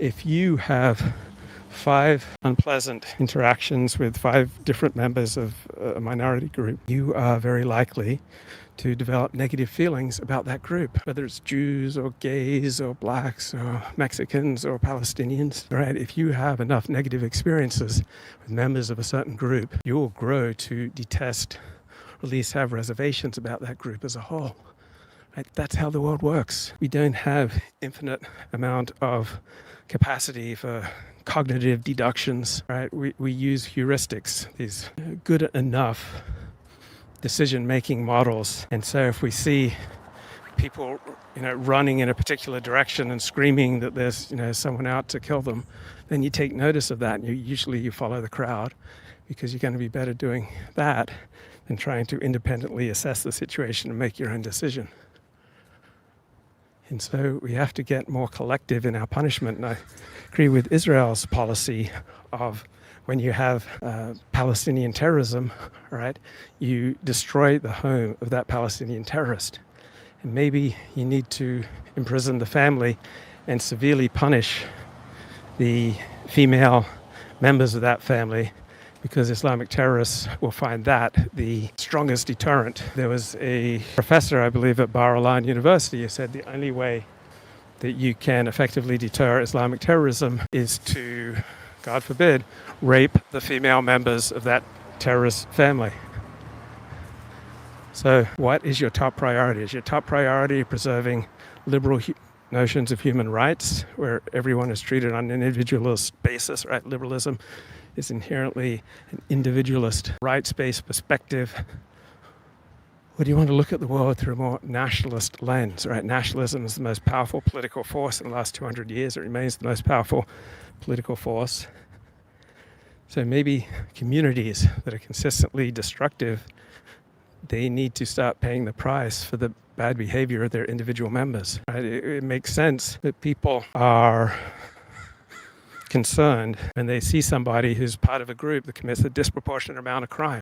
If you have 5 unpleasant interactions with 5 different members of a minority group, you are very likely to develop negative feelings about that group, whether it's Jews or gays or blacks or Mexicans or Palestinians, right? If you have enough negative experiences with members of a certain group, you will grow to detest or at least have reservations about that group as a whole. Right? That's how the world works. We don't have infinite amount of capacity for cognitive deductions, right? We use heuristics, these good enough decision-making models. And so if we see people, running in a particular direction and screaming that there's, someone out to kill them, then you take notice of that and you follow the crowd, because you're going to be better doing that than trying to independently assess the situation and make your own decision. And so we have to get more collective in our punishment. And I agree with Israel's policy of when you have Palestinian terrorism, right, you destroy the home of that Palestinian terrorist. And maybe you need to imprison the family and severely punish the female members of that family, because Islamic terrorists will find that the strongest deterrent. There was a professor, I believe, at Bar-Ilan University who said the only way that you can effectively deter Islamic terrorism is to, God forbid, rape the female members of that terrorist family. So what is your top priority? Is your top priority preserving liberal notions of human rights, where everyone is treated on an individualist basis, right? Liberalism is inherently an individualist, rights-based perspective. Or do you want to look at the world through a more nationalist lens, right? Nationalism is the most powerful political force in the last 200 years. It remains the most powerful political force. So maybe communities that are consistently destructive, they need to start paying the price for the bad behavior of their individual members, right? It makes sense that people are concerned when they see somebody who's part of a group that commits a disproportionate amount of crime.